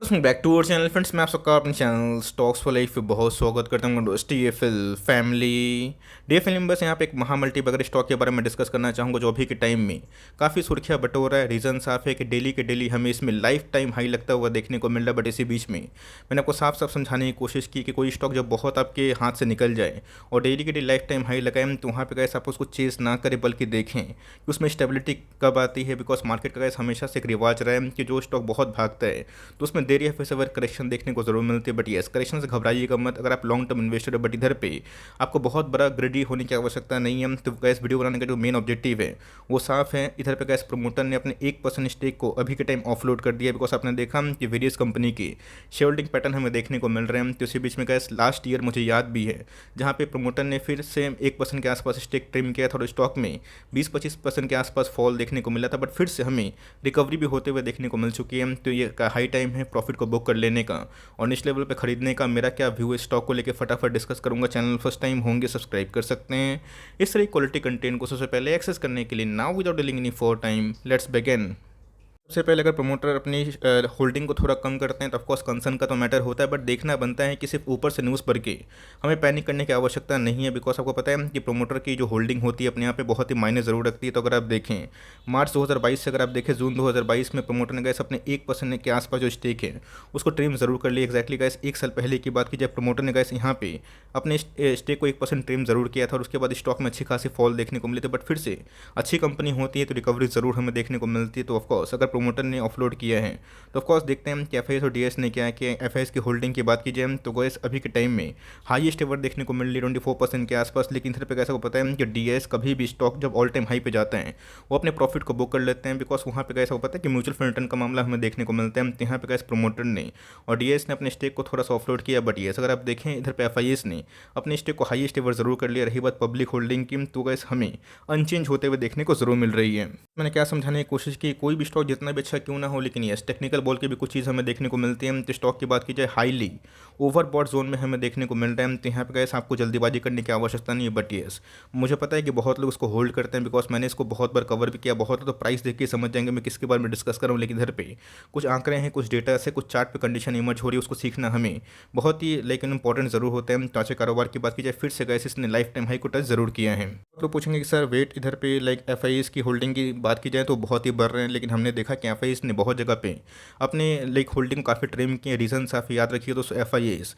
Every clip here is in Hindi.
Back to our channel friends. मैं आप सबका अपने चैनल स्टॉक्स फॉर लाइफ पे बहुत स्वागत करता हूँ दोस्त। डीएफएल फैमिली डीएफएल मेंबर्स यहाँ पे एक महामल्टी बगर स्टॉक के बारे में डिस्कस करना चाहूँगा जो अभी के टाइम में काफ़ी सुर्खियाँ बटोर रहा है। रीज़न साफ है कि डेली के डेली हमें इसमें लाइफ टाइम हाई लगता हुआ देखने को मिल रहा है। बट इसी बीच में मैंने आपको साफ साफ समझाने की कोशिश की कि कोई स्टॉक जब बहुत आपके हाथ से निकल जाए और डेली के डेली लाइफ टाइम हाई लगाए तो वहाँ पर कैसे आप उसको चेस ना करें बल्कि देखें कि उसमें स्टेबिलिटी कब आती है। बिकॉज मार्केट का कैसे हमेशा से एक रिवाज रहा है कि जो स्टॉक बहुत भागता है तो उसमें देरी या फिर सवर करेक्शन देखने को जरूर मिलती है। बट यस, करेक्शन से घबराइएगा मत अगर आप लॉन्ग टर्म इन्वेस्टर है। बट इधर पे आपको बहुत बड़ा ग्रेडी होने की आवश्यकता नहीं है। तो गैस वीडियो बनाने का जो मेन ऑब्जेक्टिव है वो साफ है। इधर पे गैस प्रमोटर ने अपने 1% स्टेक को अभी के टाइम ऑफलोड कर दिया बिकॉज आपने देखा कि वेरियस कंपनी के शेयर होल्डिंग पैटर्न हमें देखने को मिल रहे हैं। तो इसी बीच में गैस लास्ट ईयर मुझे याद भी है जहाँ पे प्रमोटर ने फिर से 1% के आसपास स्टेक ट्रिम किया था और स्टॉक में 20-25% के आसपास फॉल देखने को मिला था। बट फिर से हमें रिकवरी भी होते हुए देखने को मिल चुकी है। तो ये हाई टाइम है प्रॉफिट को बुक कर लेने का और निच लेवल पे खरीदने का। मेरा क्या व्यू है स्टॉक को लेकर फटाफट डिस्कस करूंगा। चैनल फर्स्ट टाइम होंगे सब्सक्राइब कर सकते हैं इस तरह क्वालिटी कंटेंट को सबसे पहले एक्सेस करने के लिए। Now without dealing any for time let's begin. सबसे पहले अगर प्रमोटर अपनी होल्डिंग को थोड़ा कम करते हैं तो ऑफकोर्स कंसर्न का तो मैटर होता है। बट देखना बनता है कि सिर्फ ऊपर से न्यूज़ पढ़ के हमें पैनिक करने की आवश्यकता नहीं है। बिकॉज आपको पता है कि प्रमोटर की जो होल्डिंग होती है अपने यहाँ पे बहुत ही मायने ज़रूर रखती है। तो अगर आप देखें मार्च 2022 से अगर आप देखें जून 2022 में प्रमोटर ने गैस अपने 1% के आसपास जो स्टेक है उसको ट्रिम ज़रूर कर लिया। एक्जैक्टली गैस एक साल पहले की बात की जब प्रमोटर ने गैस यहाँ पे अपने स्टेक को 1% ट्रिम ज़रूर किया था और उसके बाद स्टॉक में अच्छी खासी फॉल देखने को मिली थी। बट फिर से अच्छी कंपनी होती है तो रिकवरी ज़रूर हमें देखने को मिलती है। तो ऑफकोर्स अगर प्रमोटर ने ऑफलोड किया है तो ऑफकोर्स देखते हैं कि एफआईएस और डीएस ने क्या है कि एफआईएस की होल्डिंग की बात की जाए तो गैस अभी के टाइम में हाईएस्ट एवर देखने को मिल रही है 24% के आसपास। लेकिन इधर पे कैसा को पता है कि डीएस कभी भी स्टॉक जब ऑल टाइम हाई पे जाता है वो अपने प्रॉफिट को बुक कर लेते हैं। बिकॉज वहाँ पे कैसा को पता है कि म्यूचुअल फंड रिटर्न का मामला हमें देखने को मिलता है। तो यहाँ पे कैसे प्रमोटर ने और डीएस ने अपने स्टेक को थोड़ा सा ऑफलोड किया। बट येस अगर आप देखें इधर पे एफआईएस ने अपने स्टेक को हाईएस्ट एवर जरूर कर लिया। रही बात पब्लिक होल्डिंग की तो गैस हमें अनचेंज होते हुए देखने को जरूर मिल रही है। मैंने क्या समझाने की कोशिश की कोई भी स्टॉक जितना भी अच्छा क्यों ना हो लेकिन यस टेक्निकल बोल के भी कुछ चीज़ हमें देखने को मिलती है। तो स्टॉक की बात की जाए हाईली ओवरबॉट जोन में हमें देखने को मिल रहा है। तो यहाँ पे गैस आपको जल्दीबाजी करने की आवश्यकता नहीं है। बट येस मुझे पता है कि बहुत लोग उसको होल्ड करते हैं बिकॉज मैंने इसको बहुत बार कवर भी किया। बहुत तो प्राइस देख के समझ जाएंगे मैं किसके बारे में डिस्कस कर रहा हूँ। लेकिन इधर पे कुछ आंकड़े हैं कुछ डेटा से कुछ चार्ट पे कंडीशन इमर्ज हो रही है उसको सीखना हमें बहुत ही लेकिन इंपॉर्टेंट जरूर होता है। तो अच्छे कारोबार की बात की जाए फिर से गैस इसने लाइफ टाइम हाई को टच जरूर किया है। तो पूछेंगे कि सर वेट इधर पे लाइक एफआईएस की होल्डिंग की बात की जाए तो बहुत ही बढ़ रहे हैं। लेकिन हमने देखा कि एफआईएस ने बहुत जगह पे अपने लाइक होल्डिंग काफ़ी ट्रिम किए। रीज़न आप याद रखिए दोस्तों एफआईएस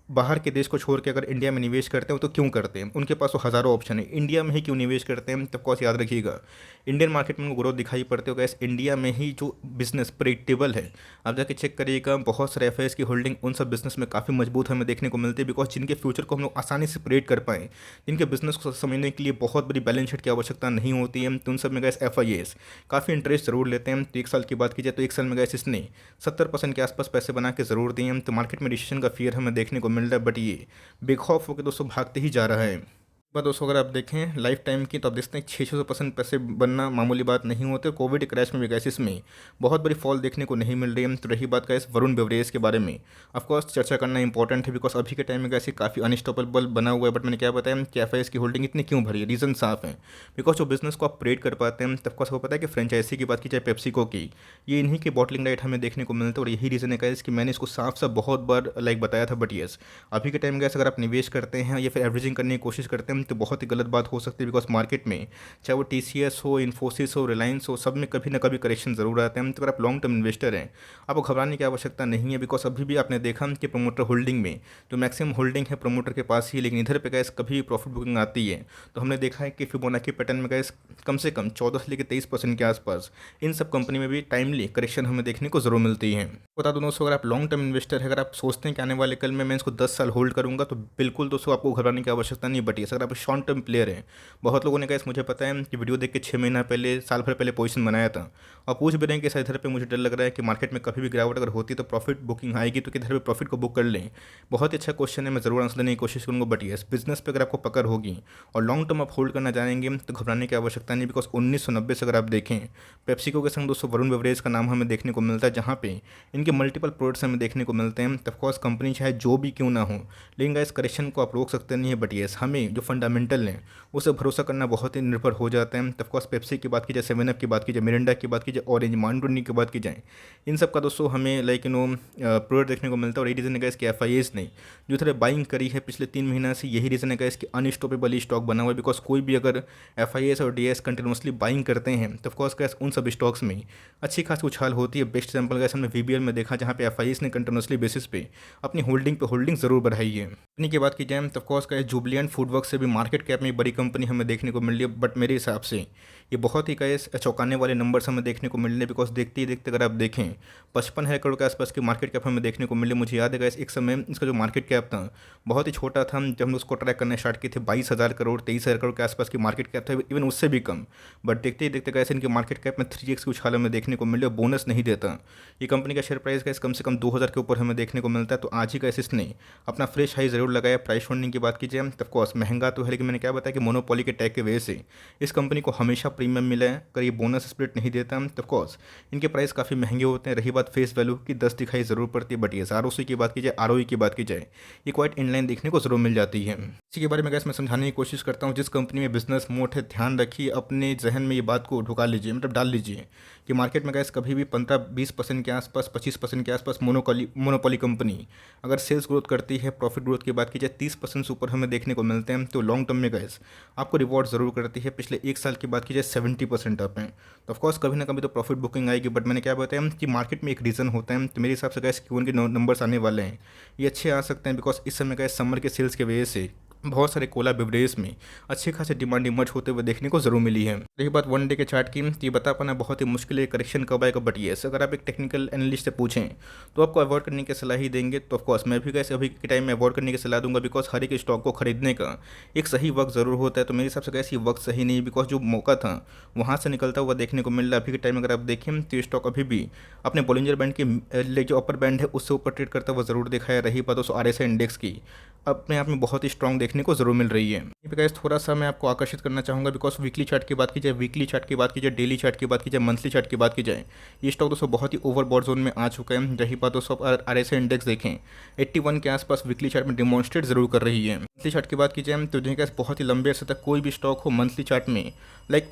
बाहर के देश को छोड़ के अगर इंडिया में निवेश करते हैं तो क्यों करते हैं उनके पास तो हज़ारों ऑप्शन है। इंडिया में ही क्यों निवेश करते हैं तब कॉस याद रखिएगा इंडियन मार्केट में उनको ग्रोथ दिखाई पड़ती होगा। इंडिया में ही जो बिजनेस प्रेडिक्टेबल है आप जाके चेक करिएगा बहुत सारे एफआईएस की होल्डिंग उन सब बिजनेस में काफ़ी मजबूत हमें देखने को मिलती है। बिकॉज जिनके फ्यूचर को हम लोग आसानी से प्रेडिक्ट कर पाएँ जिनके बिजनेस को समझने के लिए बहुत बड़ी बैलेंस शीट की आवश्यकता नहीं होती है तो उन सब में गैस एफआईएस काफ़ी इंटरेस्ट जरूर लेते हैं। तो एक साल की बात की जाए तो एक साल में गैस इसने 70% के आसपास पैसे बना के ज़रूर दिए हैं। तो मार्केट में रिसेशन का फियर हमें देखने को मिल रहा है। बट ये बिग खौफ होकर दोस्तों भागते ही जा रहा है। बात दोस्तों अगर आप देखें लाइफ टाइम की तो आप देखते हैं 600% पैसे बनना मामूली बात नहीं होती। कोविड क्रैश में भी गैस इसमें बहुत बड़ी फॉल देखने को नहीं मिल रही है। तो रही बात गैस वरुण बेवरेज के बारे में ऑफकोर्स चर्चा करना इंपॉर्टेंट है बिकॉज अभी के टाइम में गैस काफ़ी अनस्टॉपेबल बना हुआ है। बट मैंने क्या बताया कि एफआईएस की होल्डिंग इतनी क्यों भरी है रीज़न साफ है बिकॉज जो बिजनेस को आप प्रेड कर पाते हैं तब को पता है कि फ्रेंचाइजी की बात की जाए पेप्सिको की ये इन्हीं की बॉटलिंग राइट हमें देखने को मिलता है। और यही रीज़न है गैस कि मैंने इसको साफ साफ बहुत बार लाइक बताया था। बट येस अभी के टाइम गैस अगर आप निवेश करते हैं या फिर एवरेजिंग करने की कोशिश करते हैं तो बहुत ही गलत बात हो सकती है। बिकॉज मार्केट में चाहे वो टीसीएस हो इन्फोसिस हो रिलायंस हो सब में कभी ना कभी करेक्शन जरूर आते हैं। तो अगर आप लॉन्ग टर्म इन्वेस्टर हैं आपको घबराने की आवश्यकता नहीं है। बिकॉज अभी भी आपने देखा कि प्रमोटर होल्डिंग में तो मैक्सिमम होल्डिंग है प्रमोटर के पास ही। लेकिन इधर पे गैस कभी प्रॉफिट बुकिंग आती है तो हमने देखा है कि फिबोनाची पैटर्न में गैस कम से कम 14 से लेकर 23% के आसपास इन सब कंपनी में भी टाइमली करेक्शन हमें देखने को जरूर मिलती है। बता दूं दोस्तों अगर आप लॉन्ग टर्म इन्वेस्टर है अगर आप सोचते हैं कि आने वाले कल में मैं इसको 10 साल होल्ड करूंगा तो बिल्कुल दोस्तों आपको घबराने की आवश्यकता नहीं। बटी अगर आप शॉर्ट टर्म प्लेयर हैं बहुत लोगों ने कहा मुझे पता है कि वीडियो देख के 6 महीना पहले साल भर पहले पोजीशन बनाया था और पूछ भी रहे हैं कि सर इधर पे मुझे डर लग रहा है कि मार्केट में कभी भी गिरावट अगर होती तो प्रॉफिट बुकिंग आएगी तो किधर पे प्रॉफिट को बुक कर लें। बहुत ही अच्छा क्वेश्चन है मैं ज़रूर आंसर देने की कोशिश करूँगा। बट येस बिजनेस पे अगर आपको पकड़ होगी और लॉन्ग टर्म आप होल्ड करना जानेंगे तो घबराने की आवश्यकता नहीं। बिकॉज 1990 से अगर आप देखें पेप्सिको के संग दोस्तों वरुण बेवरेज का नाम हमें देखने को मिलता है जहाँ पे इनके इनके मल्टीपल प्रोडक्ट्स हमें देखने को मिलते हैं। ऑफकोर्स कंपनी चाहे जो भी क्यों ना हो, लेकिन गाइस करेक्शन को आप रोक सकते नहीं है, बट येस हमें जो फंडामेंटल हैं उसे भरोसा करना बहुत ही निर्भर हो जाता है। ऑफकोर्स पेप्सी की बात की जाए, 7 अप की बात की जाए, मिरिंडा की बात की जाए, ऑरेंज माउंटेन की बात की जाए, इन सब का दोस्तों हमें प्रोडक्ट देखने को मिलता है। और यही रीज़न है गाइस कि एफआईएस ने जो थोड़े बाइंग करी है पिछले 3 महीना से, यही रीज़न है गाइस कि अनस्टॉपेबल स्टॉक बना हुआ है। बिकॉज कोई भी अगर एफआईएस और डीएस कंटिन्यूसली बाइंग करते हैं तो ऑफकोर्स गाइस उन सब स्टॉक्स में अच्छी खासी उछाल होती है। बेस्ट एग्जांपल गाइस हमने वीबीएल में देखा, जहाँ पे एफआईएस ने कंटिन्यूसली बेसिस पे अपनी होल्डिंग ज़रूर बढ़ाई है। कंपनी की बात की जाए तो ऑफकोर्स गाइस जुबिलिएंट फूडवर्क से भी मार्केट कैप में बड़ी कंपनी हमें देखने को मिल रही है, बट मेरे हिसाब से ये बहुत ही गाइस चौंकाने वाले नंबर्स हमें देखने को मिल रहे हैं। बिकॉज देखते ही देखते अगर आप देखें 55,000 करोड़ के आसपास की मार्केट कैप हमें देखने को मिले। मुझे याद है गाइस एक समय इसका जो मार्केट कैप था बहुत ही छोटा था, जब हम उसको ट्रैक करने स्टार्ट किए थे 22,000 करोड़ 23,000 करोड़ के आसपास की मार्केट कैप था, इवन उससे भी कम। बट देखते ही देखते गाइस इनकी मार्केट कैप में 3x की उछाल हमें देखने को मिले और बोनस नहीं देता। ये कंपनी का शेयर प्राइस गाइस कम से कम 2,000 के ऊपर हमें देखने को मिलता है। तो आज ही गाइस इसने अपना फ्रेश हाई जरूर लगाया। प्राइस फंडिंग की बात कीजिए तो ऑफकोर्स महंगा तो है, लेकिन मैंने क्या बताया कि मोनोपोली के टैग की वजह से इस कंपनी को हमेशा प्रीमियम मिला है। अगर ये बोनस स्प्लिट नहीं देता तो ऑफकोर्स इनके प्राइस काफ़ी महंगे होते हैं। रही बात फेस वैल्यू की 10 दिखाई ज़रूर पड़ती है, बट ये आरओसी की बात की जाए, आरओई की बात की जाए, ये क्वाइट इनलाइन देखने को जरूर मिल जाती है। इसी के बारे में गाइस मैं समझाने की कोशिश करता हूँ। जिस कंपनी में बिजनेस मोट है, ध्यान रखिए, अपने जहन में ये बात को ढुका लीजिए, मतलब डाल लीजिए कि मार्केट में गाइस कभी भी 15-20% के आसपास, 25% के आसपास मोनोपोली कंपनी अगर सेल्स ग्रोथ करती है, प्रॉफिट ग्रोथ की बात की जाए 30% से ऊपर हमें देखने को मिलते हैं, तो लॉन्ग टर्म में गाइस आपको रिवॉर्ड ज़रूर करती है। पिछले 1 साल की बात की जाए 70% अप है, तो ऑफकोर्स कभी ना कभी तो प्रॉफिट बुकिंग आएगी। बट मैंने क्या बताया कि मार्केट में एक रीज़न होता है, तो मेरे हिसाब से गाइस Q1 के नंबर्स आने वाले हैं, ये अच्छे आ सकते हैं। बिकॉज इस समय गाइस समर के सेल्स की वजह से बहुत सारे कोला बेवरेज में अच्छे खासे डिमांड इमर्ज होते हुए देखने को जरूर मिली है। रही बात वन डे के चार्ट की, तो ये बता पाना बहुत ही मुश्किल है करेक्शन कब आएगा, बट येस अगर आप एक टेक्निकल एनालिस्ट से पूछें तो आपको अवॉइड करने की सलाह ही देंगे। तो ऑफकोर्स मैं भी कैसे अभी के टाइम में अवॉइड करने की सलाह दूंगा, बिकॉज हर एक स्टॉक को खरीदने का एक सही वक्त ज़रूर होता है। तो मेरे हिसाब से कैसे वक्त सही नहीं, बिकॉज जो मौका था वहाँ से निकलता हुआ देखने को मिल रहा है। अभी के टाइम अगर आप देखें तो ये स्टॉक अभी भी अपने बॉलिंजर बैंड के जो अपर बैंड है उससे ऊपर ट्रेड करता हुआ जरूर दिखाया। रही बात उस RSI इंडेक्स की, अपने आप में बहुत ही स्ट्रांग देखने को जरूर मिल रही है। यहाँ पे गाइस थोड़ा सा मैं आपको आकर्षित करना चाहूँगा, बिकॉज वीकली चार्ट की बात की जाए, डेली चार्ट की बात की जाए, मंथली चार्ट की बात की जाए, ये स्टॉक दोस्तों बहुत ही ओवरबॉट जोन में आ चुका है। रही बात दोस्तों RSI इंडेक्स देखें 81 के आसपास वीकली चार्ट में डिमॉन्स्ट्रेट जरूर कर रही है। मंथली चार्ट की बात की जाए तो देखिए बहुत ही लंबे अर्से तक कोई भी स्टॉक हो मंथली चार्ट में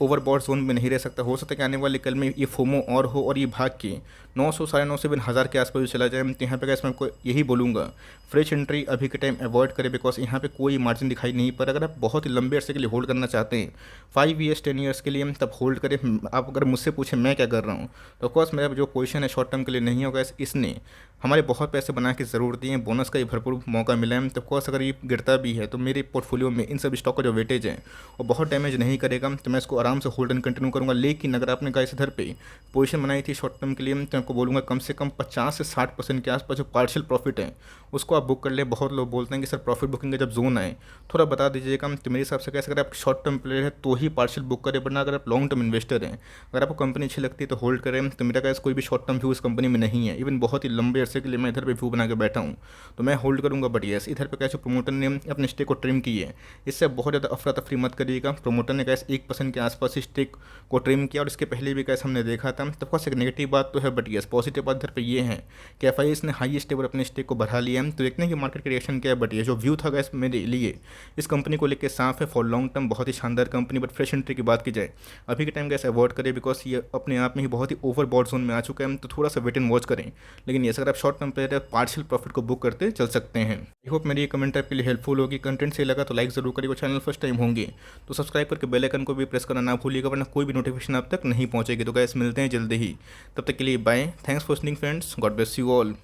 ओवरबॉट जोन में नहीं रह सकता। हो सकता है कि आने वाले कल में ये फोमो और हो और ये भाग के 900 950 1000 के आसपास चला जाए। तो यहाँ पे गाइस मैं आपको यही बोलूँगा, फ्रेश एंट्री अभी के टाइम अवॉइड करें, बिकॉज यहाँ पे कोई मार्जिन दिखाई नहीं पड़ रहा। अगर आप बहुत ही लंबे अरसे के लिए होल्ड करना चाहते हैं 5 ईयर्स 10 ईयर्स के लिए, तब होल्ड करें। आप अगर मुझसे पूछें मैं क्या कर रहा हूँ, तो ऑफकोर्स मेरा जो पोजीशन है शॉर्ट टर्म के लिए नहीं होगा। इसने हमारे बहुत पैसे बना के ज़रूर दिए हैं, बोनस का ही भरपूर मौका मिला है। तो ऑफकोर्स अगर ये गिरता भी है तो मेरे पोर्टफोलियो में इन सब स्टॉक का जो वेटेज है वो बहुत डैमेज नहीं करेगा, तो मैं इसको आराम से होल्ड एंड कंटिन्यू करूँगा। लेकिन अगर आपने गाइस इधर पे पोजीशन बनाई थी शॉर्ट टर्म के लिए, तो आपको बोलूँगा कम से कम 50 से 60% के आसपास जो पार्शियल प्रॉफिट है उसको आप बुक कर ले। बहुत लोग बोलते हैं कि सर प्रॉफिट बुकिंग का जब जोन आए थोड़ा बता दीजिएगा। तो मेरे हिसाब से कैसे अगर आप शॉर्ट टर्म प्लेयर है तो ही पार्शियल बुक करें, वरना अगर आप लॉन्ग टर्म इन्वेस्टर हैं, अगर आपको कंपनी अच्छी लगती है तो होल्ड करें। तो मेरा कैसे कोई भी शॉर्ट टर्म व्यू इस कंपनी में नहीं है, इवन बहुत ही लंबे अरसे के लिए मैं इधर पे व्यू बना के बैठा हूँ तो मैं होल्ड करूँगा। बट येस इधर पे कैसे प्रमोटर ने अपने स्टेक को ट्रिम की है, इससे बहुत ज़्यादा अफरा तफरी मत करिएगा। प्रमोटर ने कैसे 1% के आसपास स्टेक को ट्रिम किया, और इसके पहले भी कैसे हमने देखा था। तो ऑफकोर्स एक नेगेटिव बात तो है, बट येस पॉजिटिव बात इधर पे ये है कि एफआईएस ने हाईएस्ट एवर अपने स्टेक को बढ़ा लिया है। तो देखते हैं कि मार्केट का रिएक्शन क्या है। बट ये जो व्यू था गाइस मेरे लिए इस कंपनी को लेकर साफ है, फॉर लॉन्ग टर्म बहुत ही शानदार कंपनी। बट फ्रेश एंट्री की बात की जाए अभी के टाइम गाइस अवॉइड करें, बिकॉज ये अपने आप में ही बहुत ही ओवरबॉट जोन में आ चुका है। तो थोड़ा सा वेट एंड वॉच करें। लेकिन ये अगर आप शॉर्ट टर्म प्लेयर है पार्शियल प्रॉफिट को बुक करते चल सकते हैं। आई होप मेरी ये कमेंट आपके लिए हेल्पफुल होगी। कंटेंट सही लगा तो लाइक जरूर करिएगा। चैनल फर्स्ट टाइम होंगे तो सब्सक्राइब करके बेल आइकन को भी प्रेस करना ना भूलिएगा, वरना कोई भी नोटिफिकेशन आप तक नहीं पहुंचेगी। तो गाइस मिलते हैं जल्दी ही, तब तक के लिए bye. Thanks for listening friends, God bless you all.